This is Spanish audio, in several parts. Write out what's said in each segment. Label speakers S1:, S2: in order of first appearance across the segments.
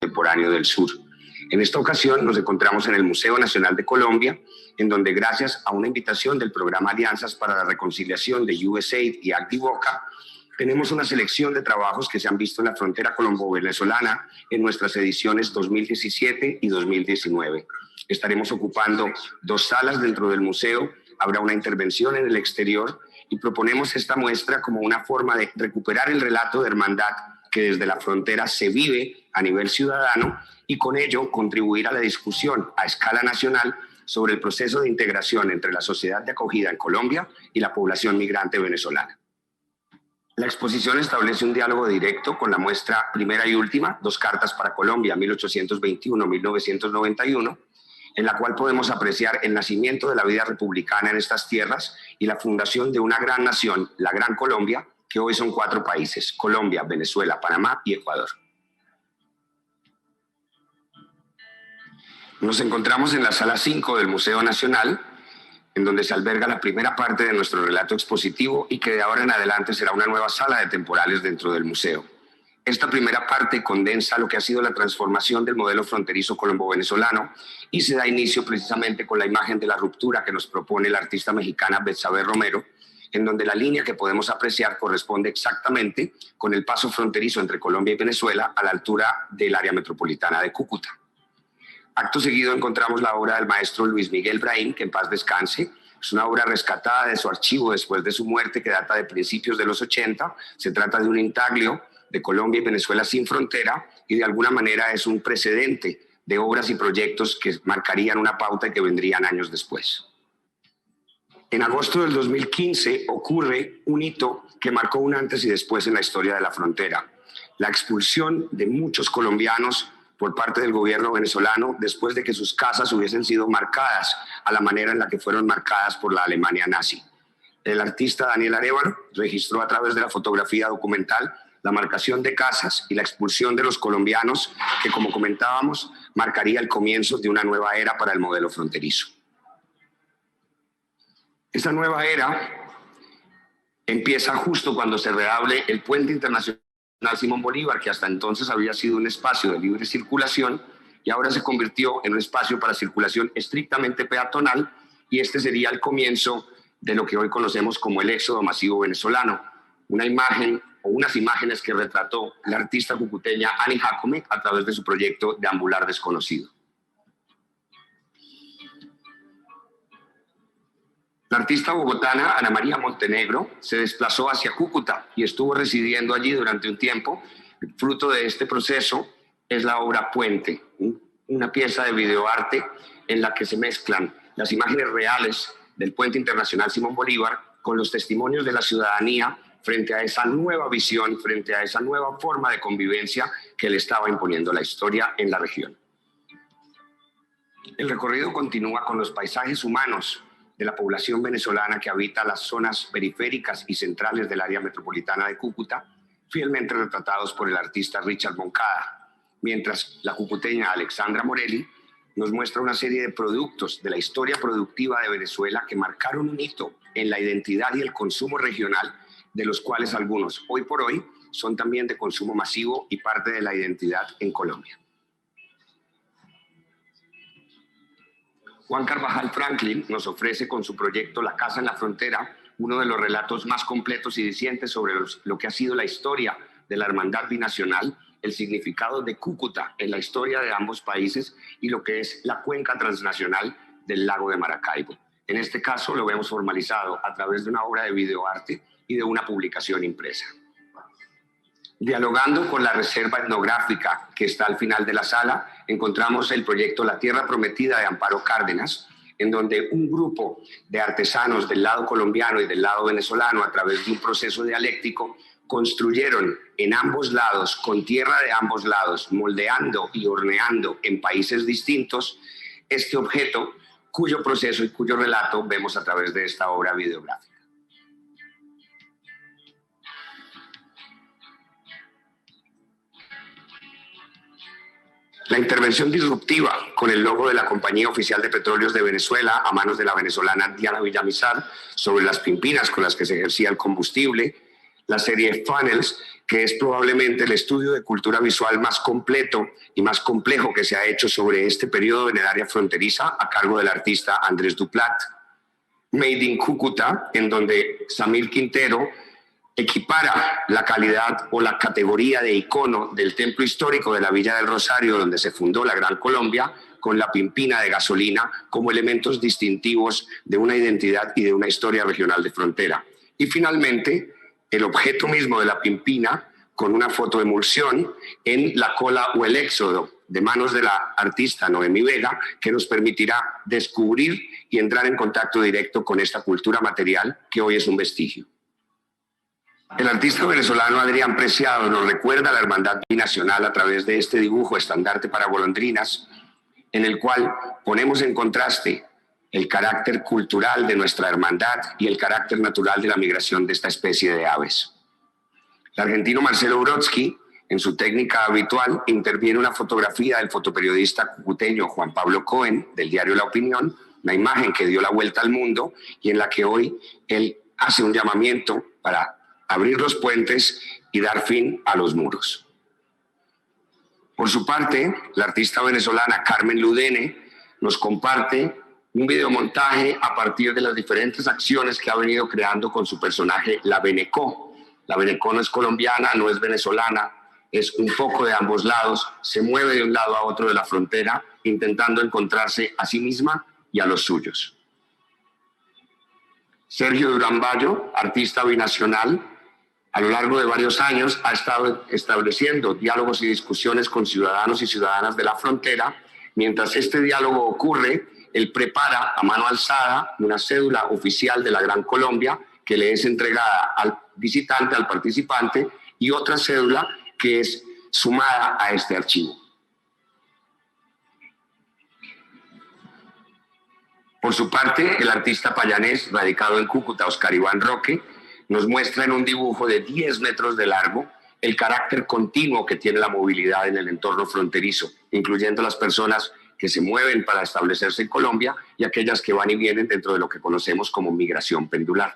S1: Contemporáneo del Sur. En esta ocasión nos encontramos en el Museo Nacional de Colombia, en donde gracias a una invitación del programa Alianzas para la Reconciliación de USAID y Activoca, tenemos una selección de trabajos que se han visto en la frontera colombo-venezolana en nuestras ediciones 2017 y 2019. Estaremos ocupando 2 salas dentro del museo, habrá una intervención en el exterior y proponemos esta muestra como una forma de recuperar el relato de hermandad que desde la frontera se vive a nivel ciudadano y con ello contribuir a la discusión a escala nacional sobre el proceso de integración entre la sociedad de acogida en Colombia y la población migrante venezolana. La exposición establece un diálogo directo con la muestra primera y última, 2 cartas para Colombia, 1821-1991, en la cual podemos apreciar el nacimiento de la vida republicana en estas tierras y la fundación de una gran nación, la Gran Colombia, que hoy son 4 países: Colombia, Venezuela, Panamá y Ecuador. Nos encontramos en la sala 5 del Museo Nacional, en donde se alberga la primera parte de nuestro relato expositivo y que de ahora en adelante será una nueva sala de temporales dentro del museo. Esta primera parte condensa lo que ha sido la transformación del modelo fronterizo colombo-venezolano y se da inicio precisamente con la imagen de la ruptura que nos propone la artista mexicana Betsabe Romero, en donde la línea que podemos apreciar corresponde exactamente con el paso fronterizo entre Colombia y Venezuela a la altura del área metropolitana de Cúcuta. Acto seguido encontramos la obra del maestro Luis Miguel Braín, que en paz descanse. Es una obra rescatada de su archivo después de su muerte, que data de principios de los 80. Se trata de un intaglio de Colombia y Venezuela sin frontera y de alguna manera es un precedente de obras y proyectos que marcarían una pauta y que vendrían años después. En agosto del 2015 ocurre un hito que marcó un antes y después en la historia de la frontera: la expulsión de muchos colombianos por parte del gobierno venezolano después de que sus casas hubiesen sido marcadas a la manera en la que fueron marcadas por la Alemania nazi. El artista Daniel Arévalo registró a través de la fotografía documental la marcación de casas y la expulsión de los colombianos que, como comentábamos, marcaría el comienzo de una nueva era para el modelo fronterizo. Esta nueva era empieza justo cuando se reabre el puente internacional Simón Bolívar, que hasta entonces había sido un espacio de libre circulación y ahora se convirtió en un espacio para circulación estrictamente peatonal, y este sería el comienzo de lo que hoy conocemos como el éxodo masivo venezolano, una imagen o unas imágenes que retrató la artista cucuteña Annie Jacome a través de su proyecto Deambular Desconocido. La artista bogotana Ana María Montenegro se desplazó hacia Cúcuta y estuvo residiendo allí durante un tiempo. El fruto de este proceso es la obra Puente, una pieza de videoarte en la que se mezclan las imágenes reales del Puente Internacional Simón Bolívar con los testimonios de la ciudadanía frente a esa nueva visión, frente a esa nueva forma de convivencia que le estaba imponiendo la historia en la región. El recorrido continúa con los paisajes humanos de la población venezolana que habita las zonas periféricas y centrales del área metropolitana de Cúcuta, fielmente retratados por el artista Richard Moncada, mientras la cucuteña Alexandra Morelli nos muestra una serie de productos de la historia productiva de Venezuela que marcaron un hito en la identidad y el consumo regional, de los cuales algunos, hoy por hoy, son también de consumo masivo y parte de la identidad en Colombia. Juan Carvajal Franklin nos ofrece con su proyecto La Casa en la Frontera uno de los relatos más completos y dicientes sobre lo que ha sido la historia de la hermandad binacional, el significado de Cúcuta en la historia de ambos países y lo que es la cuenca transnacional del lago de Maracaibo. En este caso lo vemos formalizado a través de una obra de videoarte y de una publicación impresa. Dialogando con la reserva etnográfica que está al final de la sala, encontramos el proyecto La Tierra Prometida de Amparo Cárdenas, en donde un grupo de artesanos del lado colombiano y del lado venezolano, a través de un proceso dialéctico, construyeron en ambos lados, con tierra de ambos lados, moldeando y horneando en países distintos, este objeto cuyo proceso y cuyo relato vemos a través de esta obra videográfica. La intervención disruptiva con el logo de la Compañía Oficial de Petróleos de Venezuela a manos de la venezolana Diana Villamizar sobre las pimpinas con las que se ejercía el combustible, la serie Funnels, que es probablemente el estudio de cultura visual más completo y más complejo que se ha hecho sobre este periodo en el área fronteriza a cargo del artista Andrés Duplat. Made in Cúcuta, en donde Samir Quintero equipara la calidad o la categoría de icono del templo histórico de la Villa del Rosario, donde se fundó la Gran Colombia, con la pimpina de gasolina como elementos distintivos de una identidad y de una historia regional de frontera. Y finalmente, el objeto mismo de la pimpina con una fotoemulsión en La cola o el éxodo, de manos de la artista Noemí Vega, que nos permitirá descubrir y entrar en contacto directo con esta cultura material que hoy es un vestigio. El artista venezolano Adrián Preciado nos recuerda la hermandad binacional a través de este dibujo estandarte para golondrinas, en el cual ponemos en contraste el carácter cultural de nuestra hermandad y el carácter natural de la migración de esta especie de aves. El argentino Marcelo Brodsky, en su técnica habitual, interviene una fotografía del fotoperiodista cucuteño Juan Pablo Cohen, del diario La Opinión, una imagen que dio la vuelta al mundo y en la que hoy él hace un llamamiento para abrir los puentes y dar fin a los muros. Por su parte, la artista venezolana Carmen Ludene nos comparte un videomontaje a partir de las diferentes acciones que ha venido creando con su personaje La Venecó. La Venecó no es colombiana, no es venezolana, es un poco de ambos lados, se mueve de un lado a otro de la frontera, intentando encontrarse a sí misma y a los suyos. Sergio Durán Bayo, artista binacional, a lo largo de varios años ha estado estableciendo diálogos y discusiones con ciudadanos y ciudadanas de la frontera. Mientras este diálogo ocurre, él prepara a mano alzada una cédula oficial de la Gran Colombia que le es entregada al visitante, al participante, y otra cédula que es sumada a este archivo. Por su parte, el artista payanés radicado en Cúcuta, Oscar Iván Roque, nos muestra en un dibujo de 10 metros de largo el carácter continuo que tiene la movilidad en el entorno fronterizo, incluyendo las personas que se mueven para establecerse en Colombia y aquellas que van y vienen dentro de lo que conocemos como migración pendular.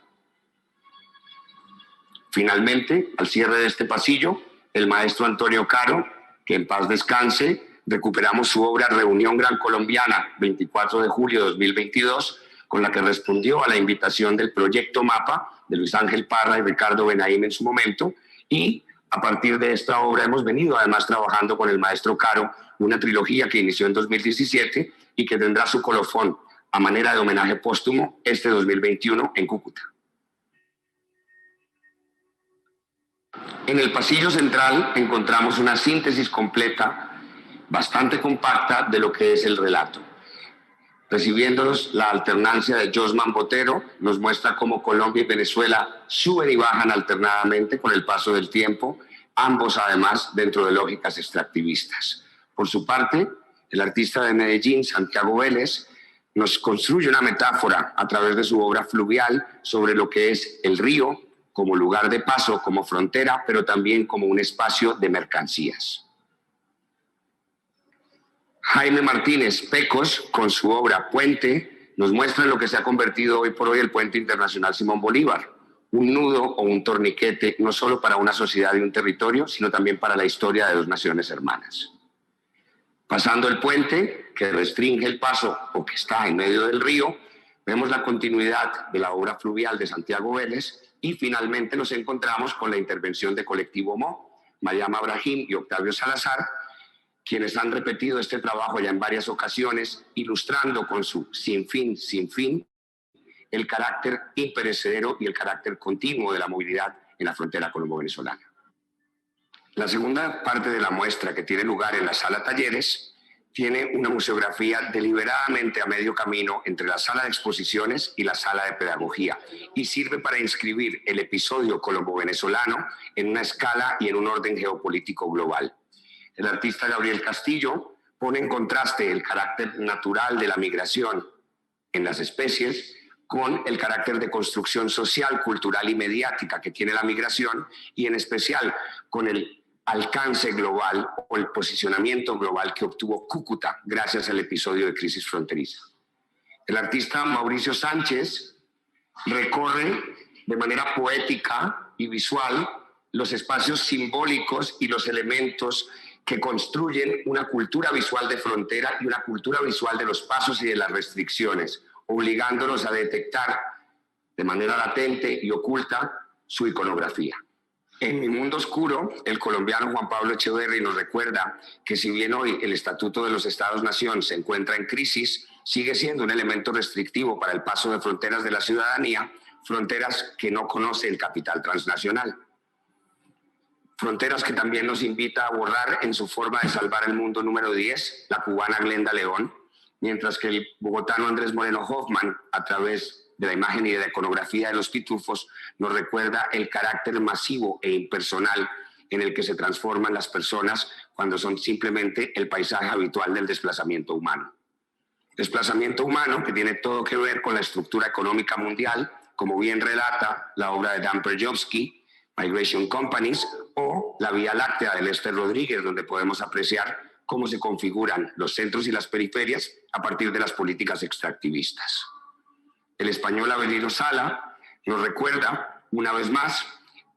S1: Finalmente, al cierre de este pasillo, el maestro Antonio Caro, que en paz descanse, recuperamos su obra Reunión Gran Colombiana, 24 de julio de 2022, con la que respondió a la invitación del Proyecto Mapa de Luis Ángel Parra y Ricardo Benaim en su momento, y a partir de esta obra hemos venido además trabajando con el maestro Caro una trilogía que inició en 2017 y que tendrá su colofón a manera de homenaje póstumo este 2021 en Cúcuta. En el pasillo central encontramos una síntesis completa, bastante compacta, de lo que es el relato. Recibiéndonos la alternancia de Josman Botero, nos muestra cómo Colombia y Venezuela suben y bajan alternadamente con el paso del tiempo, ambos además dentro de lógicas extractivistas. Por su parte, el artista de Medellín, Santiago Vélez, nos construye una metáfora a través de su obra Fluvial sobre lo que es el río como lugar de paso, como frontera, pero también como un espacio de mercancías. Jaime Martínez Pecos, con su obra Puente, nos muestra lo que se ha convertido hoy por hoy el Puente Internacional Simón Bolívar, un nudo o un torniquete no solo para una sociedad y un territorio, sino también para la historia de dos naciones hermanas. Pasando el puente, que restringe el paso o que está en medio del río, vemos la continuidad de la obra fluvial de Santiago Vélez y finalmente nos encontramos con la intervención de Colectivo Mo, Mariama Brahim y Octavio Salazar, quienes han repetido este trabajo ya en varias ocasiones, ilustrando con su sin fin, el carácter imperecedero y el carácter continuo de la movilidad en la frontera colombo-venezolana. La segunda parte de la muestra, que tiene lugar en la sala talleres, tiene una museografía deliberadamente a medio camino entre la sala de exposiciones y la sala de pedagogía y sirve para inscribir el episodio colombo-venezolano en una escala y en un orden geopolítico global. El artista Gabriel Castillo pone en contraste el carácter natural de la migración en las especies con el carácter de construcción social, cultural y mediática que tiene la migración y en especial con el alcance global o el posicionamiento global que obtuvo Cúcuta gracias al episodio de crisis fronteriza. El artista Mauricio Sánchez recorre de manera poética y visual los espacios simbólicos y los elementos que construyen una cultura visual de frontera y una cultura visual de los pasos y de las restricciones, obligándonos a detectar de manera latente y oculta su iconografía. En Mi Mundo Oscuro, el colombiano Juan Pablo Echeverry nos recuerda que si bien hoy el Estatuto de los Estados-Nación se encuentra en crisis, sigue siendo un elemento restrictivo para el paso de fronteras de la ciudadanía, fronteras que no conoce el capital transnacional. Fronteras que también nos invita a borrar en su forma de salvar el mundo número 10, la cubana Glenda León, mientras que el bogotano Andrés Moreno Hoffman, a través de la imagen y de la iconografía de los pitufos, nos recuerda el carácter masivo e impersonal en el que se transforman las personas cuando son simplemente el paisaje habitual del desplazamiento humano. Desplazamiento humano que tiene todo que ver con la estructura económica mundial, como bien relata la obra de Dan Perjovsky, Migration Companies, o La Vía Láctea de Lester Rodríguez, donde podemos apreciar cómo se configuran los centros y las periferias a partir de las políticas extractivistas. El español Avelino Sala nos recuerda, una vez más,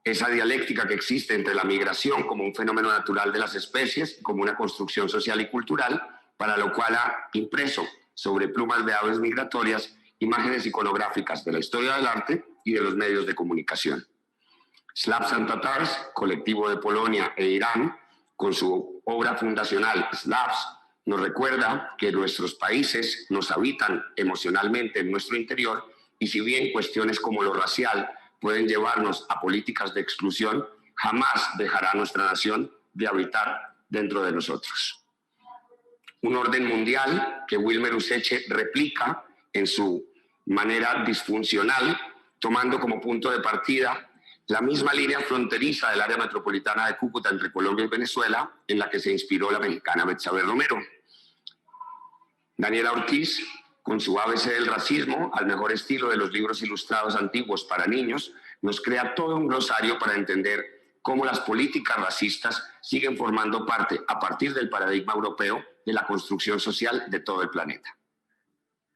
S1: esa dialéctica que existe entre la migración como un fenómeno natural de las especies, como una construcción social y cultural, para lo cual ha impreso sobre plumas de aves migratorias imágenes iconográficas de la historia del arte y de los medios de comunicación. Slavs and Tatars, colectivo de Polonia e Irán, con su obra fundacional Slavs, nos recuerda que nuestros países nos habitan emocionalmente en nuestro interior y si bien cuestiones como lo racial pueden llevarnos a políticas de exclusión, jamás dejará nuestra nación de habitar dentro de nosotros. Un orden mundial que Wilmer Useche replica en su manera disfuncional, tomando como punto de partida la misma línea fronteriza del área metropolitana de Cúcuta entre Colombia y Venezuela, en la que se inspiró la mexicana Betsabe Romero. Daniela Ortiz, con su ABC del racismo, al mejor estilo de los libros ilustrados antiguos para niños, nos crea todo un glosario para entender cómo las políticas racistas siguen formando parte, a partir del paradigma europeo, de la construcción social de todo el planeta.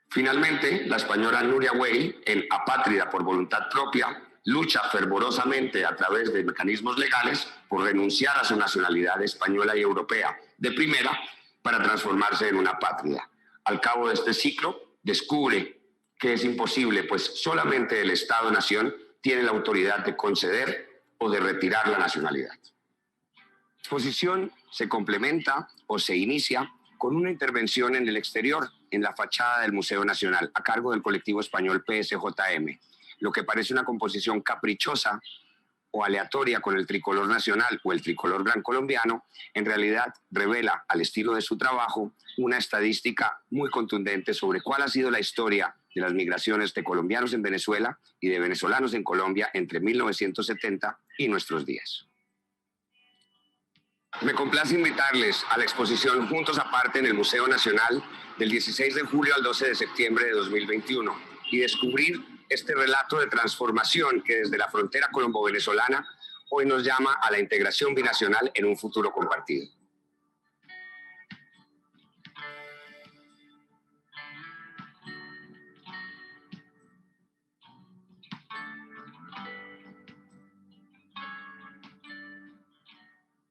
S1: Finalmente, la española Nuria Weil, en Apátrida por voluntad propia, lucha fervorosamente a través de mecanismos legales por renunciar a su nacionalidad española y europea de primera para transformarse en una apátrida. Al cabo de este ciclo, descubre que es imposible, pues solamente el Estado-nación tiene la autoridad de conceder o de retirar la nacionalidad. La exposición se complementa o se inicia con una intervención en el exterior, en la fachada del Museo Nacional, a cargo del colectivo español PSJM, lo que parece una composición caprichosa o aleatoria con el tricolor nacional o el tricolor gran colombiano, en realidad revela, al estilo de su trabajo, una estadística muy contundente sobre cuál ha sido la historia de las migraciones de colombianos en Venezuela y de venezolanos en Colombia entre 1970 y nuestros días. Me complace invitarles a la exposición Juntos Aparte en el Museo Nacional del 16 de julio al 12 de septiembre de 2021 y descubrir este relato de transformación que desde la frontera colombo-venezolana hoy nos llama a la integración binacional en un futuro compartido.